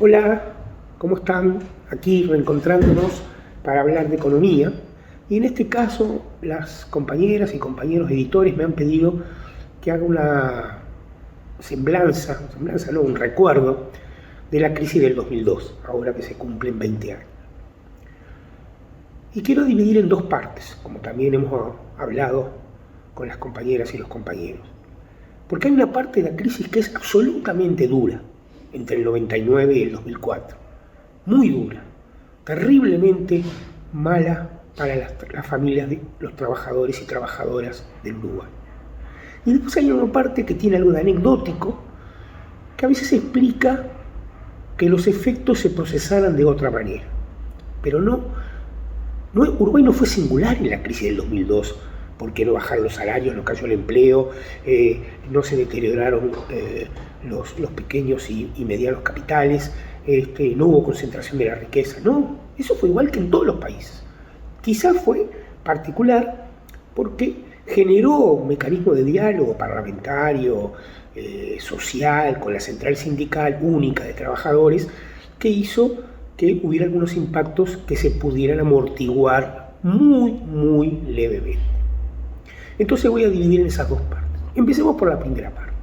Hola, ¿cómo están? Aquí reencontrándonos para hablar de economía. Y en este caso, las compañeras y compañeros editores me han pedido que haga una semblanza no, un recuerdo de la crisis del 2002, ahora que se cumplen 20 años. Y quiero dividir en dos partes, como también hemos hablado con las compañeras y los compañeros. Porque hay una parte de la crisis que es absolutamente dura, entre el 99 y el 2004. Muy dura, terriblemente mala para las familias de los trabajadores y trabajadoras del Uruguay. Y después hay una parte que tiene algo de anecdótico, que a veces explica que los efectos se procesaran de otra manera. Pero Uruguay no fue singular en la crisis del 2002, porque no bajaron los salarios, no cayó el empleo, no se deterioraron los pequeños y medianos capitales, no hubo concentración de la riqueza. No, eso fue igual que en todos los países. Quizás fue particular porque generó un mecanismo de diálogo parlamentario, social, con la central sindical única de trabajadores, que hizo que hubiera algunos impactos que se pudieran amortiguar muy levemente. Entonces voy a dividir en esas dos partes. Empecemos por la primera parte.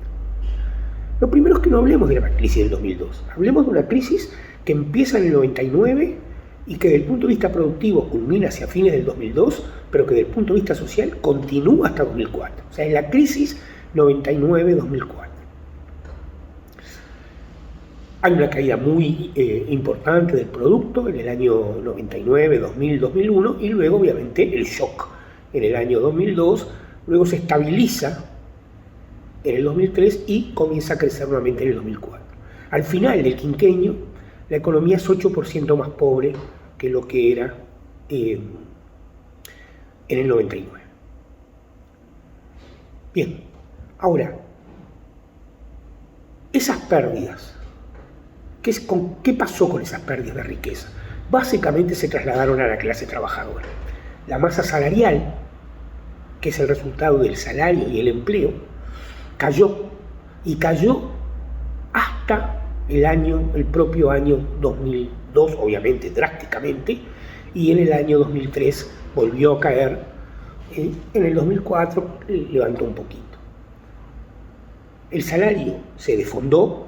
Lo primero es que no hablemos de la crisis del 2002. Hablemos de una crisis que empieza en el 99 y que desde el punto de vista productivo culmina hacia fines del 2002, pero que desde el punto de vista social continúa hasta 2004. O sea, es la crisis 99-2004. Hay una caída muy importante del producto en el año 99, 2000, 2001 y luego obviamente el shock en el año 2002, luego se estabiliza en el 2003 y comienza a crecer nuevamente en el 2004. Al final del quinquenio, la economía es 8% más pobre que lo que era en el 99. Bien, ahora, esas pérdidas, ¿qué pasó con esas pérdidas de riqueza? Básicamente se trasladaron a la clase trabajadora. La masa salarial, que es el resultado del salario y el empleo, cayó hasta el propio año 2002, obviamente drásticamente, y en el año 2003 volvió a caer, en el 2004 levantó un poquito. El salario se desfondó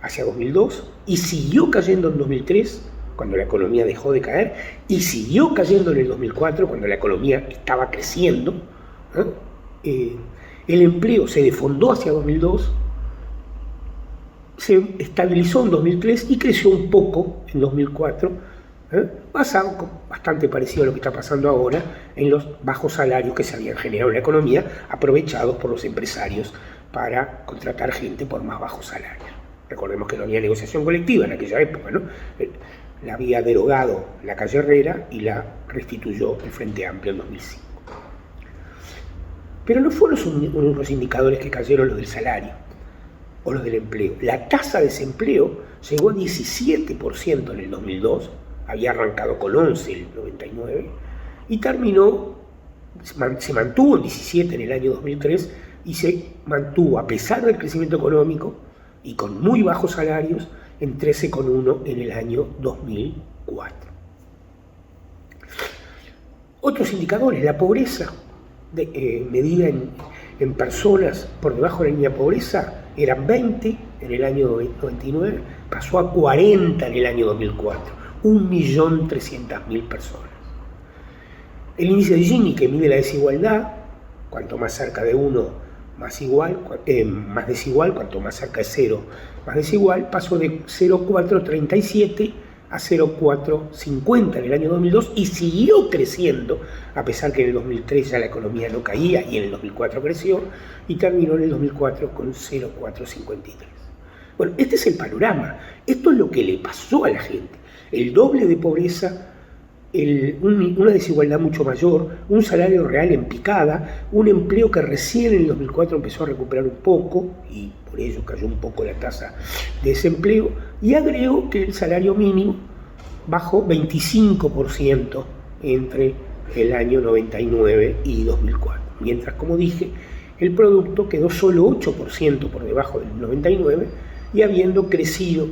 hacia 2002 y siguió cayendo en 2003, cuando la economía dejó de caer, y siguió cayendo en el 2004, cuando la economía estaba creciendo. El empleo se desfondó hacia 2002, se estabilizó en 2003 y creció un poco en 2004, bastante parecido a lo que está pasando ahora en los bajos salarios que se habían generado en la economía, aprovechados por los empresarios para contratar gente por más bajos salarios. Recordemos que no había negociación colectiva en aquella época, ¿no? La había derogado la Calle Herrera y la restituyó el Frente Amplio en 2005. Pero no fueron los indicadores que cayeron los del salario o los del empleo. La tasa de desempleo llegó a 17% en el 2002, había arrancado con 11 en el 99 y se mantuvo en 17 en el año 2003 y se mantuvo, a pesar del crecimiento económico y con muy bajos salarios, en 13,1 en el año 2004. Otros indicadores, la pobreza, medida en personas por debajo de la línea de pobreza, eran 20 en el año 99, pasó a 40 en el año 2004, 1.300.000 personas. El índice de Gini, que mide la desigualdad, cuanto más cerca de 1, más desigual, cuanto más cerca de 0, más desigual, pasó de 0,437 a 0,450 en el año 2002 y siguió creciendo, a pesar que en el 2003 ya la economía no caía y en el 2004 creció, y terminó en el 2004 con 0,453. Bueno, este es el panorama. Esto es lo que le pasó a la gente. El doble de pobreza, una desigualdad mucho mayor, un salario real en picada, un empleo que recién en el 2004 empezó a recuperar un poco y por ello cayó un poco la tasa de desempleo, y agregó que el salario mínimo bajó 25% entre el año 99 y 2004, mientras, como dije, el producto quedó solo 8% por debajo del 99 y habiendo crecido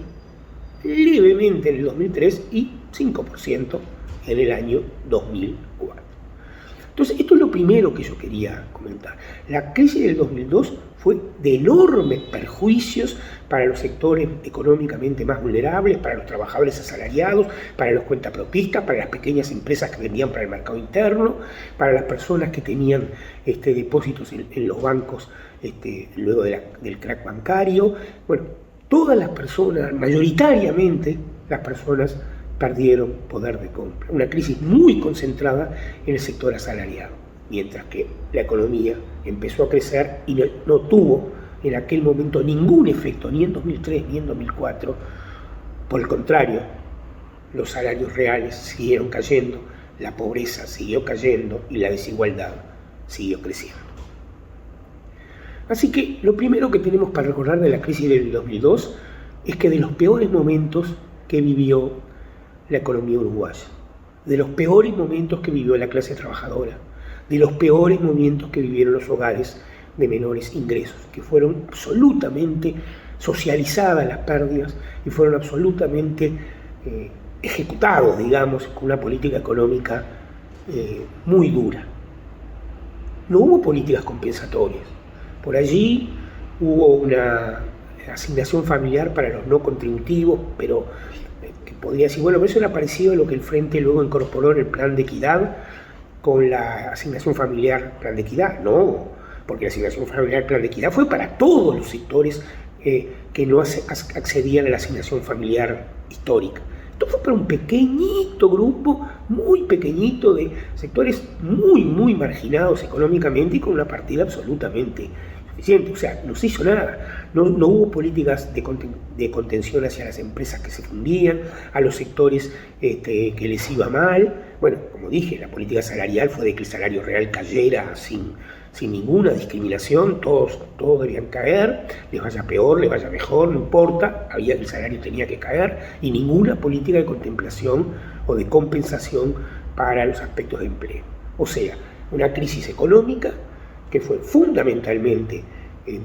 levemente en el 2003 y 5% en el año 2004. Entonces, esto es lo primero que yo quería comentar. La crisis del 2002 fue de enormes perjuicios para los sectores económicamente más vulnerables, para los trabajadores asalariados, para los cuentapropistas, para las pequeñas empresas que vendían para el mercado interno, para las personas que tenían depósitos en los bancos luego del crack bancario. Bueno, todas las personas, mayoritariamente las personas, perdieron poder de compra. Una crisis muy concentrada en el sector asalariado, mientras que la economía empezó a crecer y no tuvo en aquel momento ningún efecto, ni en 2003 ni en 2004. Por el contrario, los salarios reales siguieron cayendo, la pobreza siguió cayendo y la desigualdad siguió creciendo. Así que lo primero que tenemos para recordar de la crisis del 2002 es que de los peores momentos que vivió la economía uruguaya, de los peores momentos que vivió la clase trabajadora, de los peores momentos que vivieron los hogares de menores ingresos, que fueron absolutamente socializadas las pérdidas y fueron absolutamente ejecutados, digamos, con una política económica muy dura. No hubo políticas compensatorias. Por allí hubo una asignación familiar para los no contributivos, pero podría decir, bueno, pero eso era parecido a lo que el Frente luego incorporó en el plan de equidad con la asignación familiar, plan de equidad. No, porque la asignación familiar, plan de equidad fue para todos los sectores que no accedían a la asignación familiar histórica. Esto fue para un pequeñito grupo, muy pequeñito, de sectores muy, muy marginados económicamente y con una partida absolutamente suficiente. O sea, no se hizo nada. No hubo políticas de contención hacia las empresas que se fundían, a los sectores que les iba mal. Bueno, como dije, la política salarial fue de que el salario real cayera sin ninguna discriminación, todos debían caer, les vaya peor, les vaya mejor, no importa, el salario tenía que caer, y ninguna política de contemplación o de compensación para los aspectos de empleo. O sea, una crisis económica que fue fundamentalmente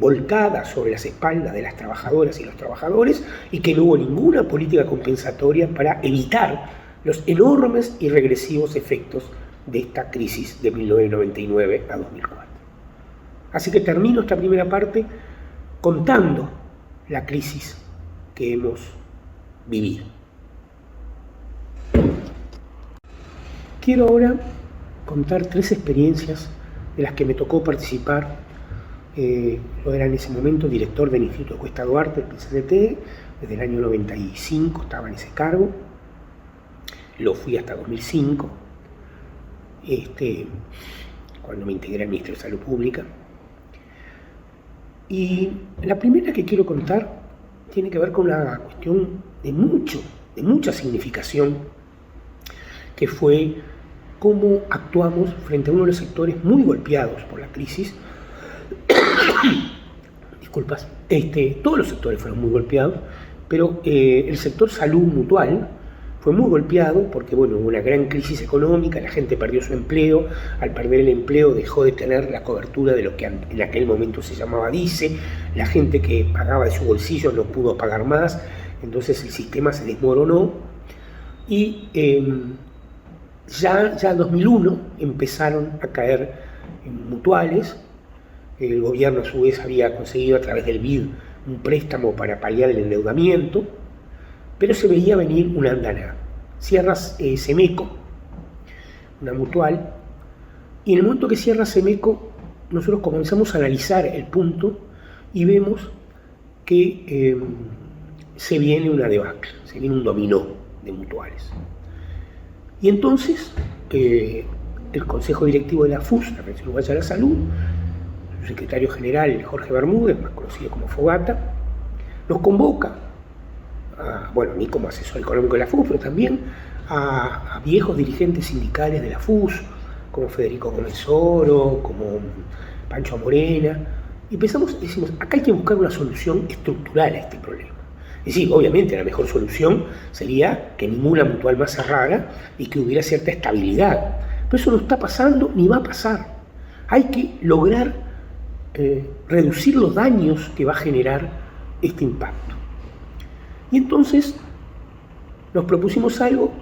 volcada sobre las espaldas de las trabajadoras y los trabajadores, y que no hubo ninguna política compensatoria para evitar los enormes y regresivos efectos de esta crisis de 1999 a 2004. Así que termino esta primera parte contando la crisis que hemos vivido. Quiero ahora contar 3 experiencias de las que me tocó participar. Yo era en ese momento director del Instituto Cuesta Duarte, del PCDT, desde el año 95 estaba en ese cargo, lo fui hasta 2005, cuando me integré al Ministerio de Salud Pública. Y la primera que quiero contar tiene que ver con una cuestión de mucha significación, que fue cómo actuamos frente a uno de los sectores muy golpeados por la crisis. Disculpas, todos los sectores fueron muy golpeados, pero el sector salud mutual fue muy golpeado porque, bueno, hubo una gran crisis económica, la gente perdió su empleo, al perder el empleo dejó de tener la cobertura de lo que en aquel momento se llamaba DICE, la gente que pagaba de su bolsillo no pudo pagar más, entonces el sistema se desmoronó y ya en 2001 empezaron a caer mutuales. El gobierno a su vez había conseguido a través del BID un préstamo para paliar el endeudamiento, pero se veía venir una andanada. Cierra Semeco, una mutual, y en el momento que cierra Semeco, nosotros comenzamos a analizar el punto y vemos que se viene una debacle, se viene un dominó de mutuales. Y entonces el Consejo Directivo de la FUS, la Federación Uruguaya de la Salud, su secretario general Jorge Bermúdez, más conocido como Fogata, nos convoca, bueno, a mí como asesor económico de la FUS, pero también a viejos dirigentes sindicales de la FUS, como Federico Gómez Oro, como Pancho Morena, y decimos, acá hay que buscar una solución estructural a este problema. Es decir, obviamente la mejor solución sería que ninguna mutual más cerrara y que hubiera cierta estabilidad, pero eso no está pasando ni va a pasar. Hay que lograr reducir los daños que va a generar este impacto. Y entonces nos propusimos algo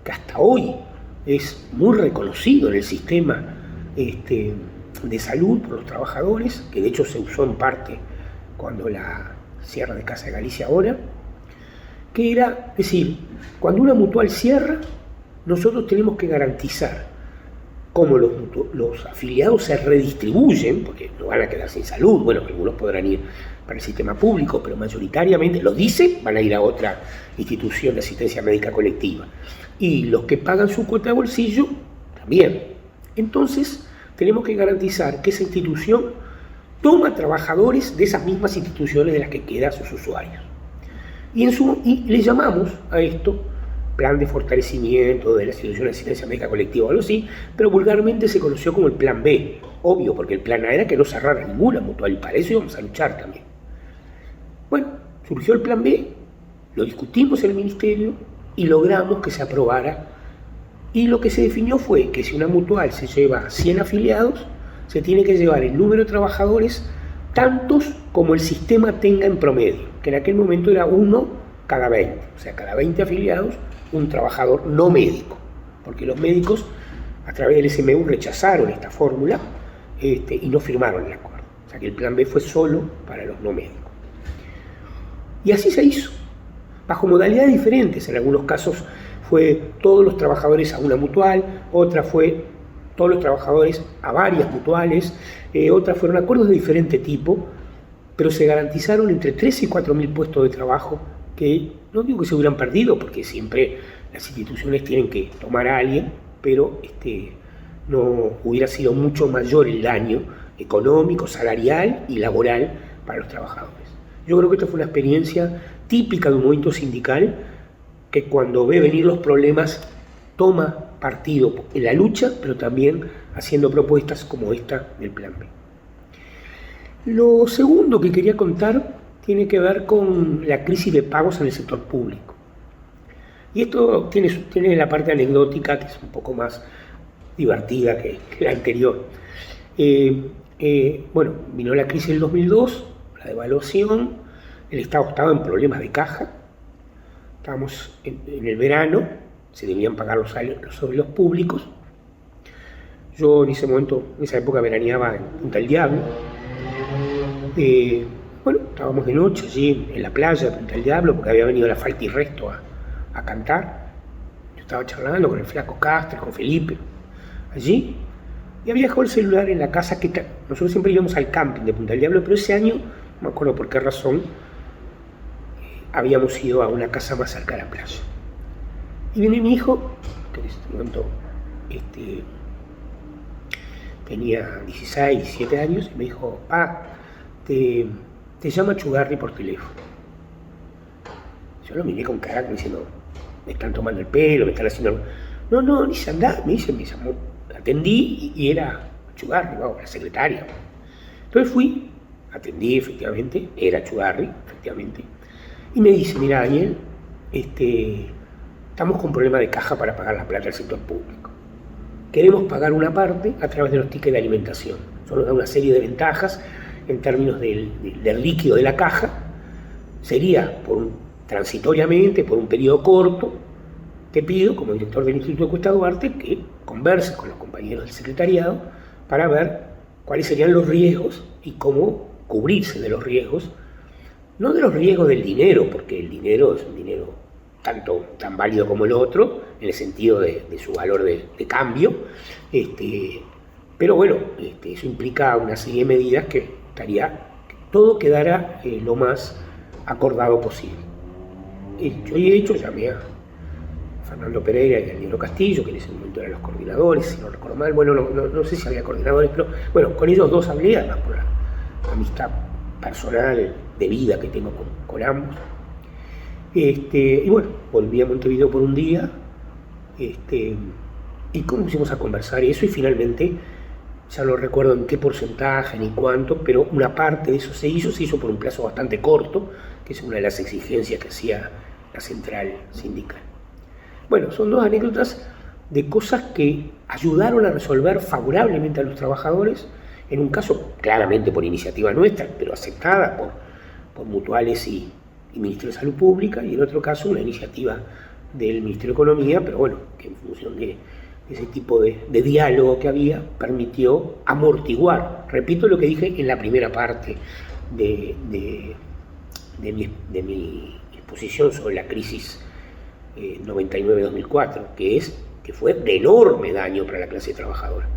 que hasta hoy es muy reconocido en el sistema de salud por los trabajadores, que de hecho se usó en parte cuando la cierre de Casa de Galicia ahora, que era, es decir, cuando una mutual cierra, nosotros tenemos que garantizar cómo los afiliados se redistribuyen, porque no van a quedar sin salud, bueno, algunos podrán ir para el sistema público, pero mayoritariamente, lo dice, van a ir a otra institución de asistencia médica colectiva. Y los que pagan su cuota de bolsillo, también. Entonces, tenemos que garantizar que esa institución toma trabajadores de esas mismas instituciones de las que quedan sus usuarios. Y le llamamos a esto plan de fortalecimiento de la institución de asistencia médica colectiva o algo así, pero vulgarmente se conoció como el plan B, obvio, porque el plan A era que no cerrara ninguna mutual y para eso íbamos a luchar también. Bueno, surgió el plan B, lo discutimos en el ministerio y logramos que se aprobara, y lo que se definió fue que si una mutual se lleva 100 afiliados, se tiene que llevar el número de trabajadores tantos como el sistema tenga en promedio, que en aquel momento era 1 cada 20, o sea, cada 20 afiliados, un trabajador no médico, porque los médicos a través del SMU rechazaron esta fórmula y no firmaron el acuerdo, o sea que el plan B fue solo para los no médicos. Y así se hizo, bajo modalidades diferentes. En algunos casos fue todos los trabajadores a una mutual, otra fue todos los trabajadores a varias mutuales, otras fueron acuerdos de diferente tipo, pero se garantizaron entre 3 y 4 mil puestos de trabajo que no digo que se hubieran perdido, porque siempre las instituciones tienen que tomar a alguien, pero no hubiera sido mucho mayor el daño económico, salarial y laboral para los trabajadores. Yo creo que esta fue una experiencia típica de un movimiento sindical que cuando ve venir los problemas toma partido en la lucha, pero también haciendo propuestas como esta del Plan B. Lo segundo que quería contar tiene que ver con la crisis de pagos en el sector público. Y esto tiene la parte anecdótica, que es un poco más divertida que la anterior. Bueno, vino la crisis del 2002, la devaluación, el Estado estaba en problemas de caja, estábamos en el verano, se debían pagar los sueldos públicos. Yo en ese momento, en esa época veraneaba en Punta del Diablo. Bueno, estábamos de noche allí en la playa de Punta del Diablo, porque había venido la Falta y Resto a cantar. Yo estaba charlando con el Flaco Castro, con Felipe, allí, y había dejado el celular en la casa que nosotros siempre íbamos al camping de Punta del Diablo, pero ese año, no me acuerdo por qué razón, habíamos ido a una casa más cerca de la playa. Y viene mi hijo, que en ese momento tenía 16, 17 años, y me dijo: te llama Chugarri por teléfono. Yo lo miré con cara como diciendo: me están tomando el pelo, me están haciendo... No, dice, andá, me llamó. Atendí y era Chugarri, la secretaria. Entonces fui, atendí efectivamente, era Chugarri, efectivamente. Y me dice: mira, Daniel, estamos con problema de caja para pagar la plata del sector público. Queremos pagar una parte a través de los tickets de alimentación. Eso nos da una serie de ventajas en términos del líquido de la caja. Sería transitoriamente, por un periodo corto. Te pido, como director del Instituto de Cuesta Duarte, que converses con los compañeros del secretariado para ver cuáles serían los riesgos y cómo cubrirse de los riesgos. No de los riesgos del dinero, porque el dinero es un dinero tan válido como el otro, en el sentido de su valor de cambio, pero bueno, eso implica una serie de medidas que todo quedara lo más acordado posible. Yo de hecho llamé a Fernando Pereira y a Diego Castillo, que en ese momento eran los coordinadores, si no recuerdo mal, bueno, no sé si había coordinadores, pero bueno, con ellos dos hablé, además por la amistad personal de vida que tengo con ambos. Y bueno, volví a Montevideo por un día, y comenzamos a conversar eso, y finalmente, ya no recuerdo en qué porcentaje ni cuánto, pero una parte de eso se hizo por un plazo bastante corto, que es una de las exigencias que hacía la central sindical. Bueno, son dos anécdotas de cosas que ayudaron a resolver favorablemente a los trabajadores, en un caso claramente por iniciativa nuestra, pero aceptada por mutuales y Ministerio de Salud Pública, y en otro caso una iniciativa del Ministerio de Economía, pero bueno, que en función de ese tipo de diálogo que había, permitió amortiguar. Repito lo que dije en la primera parte de mi exposición sobre la crisis 99-2004, que fue de enorme daño para la clase trabajadora.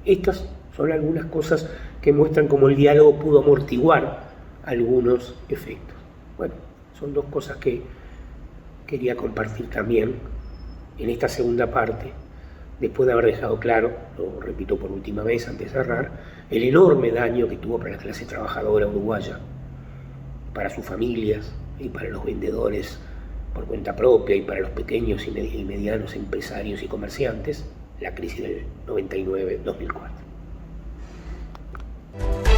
Estas son algunas cosas que muestran cómo el diálogo pudo amortiguar algunos efectos. Bueno, son dos cosas que quería compartir también en esta segunda parte, después de haber dejado claro, lo repito por última vez antes de cerrar, el enorme daño que tuvo para la clase trabajadora uruguaya, para sus familias y para los vendedores por cuenta propia y para los pequeños y medianos empresarios y comerciantes, la crisis del 99-2004.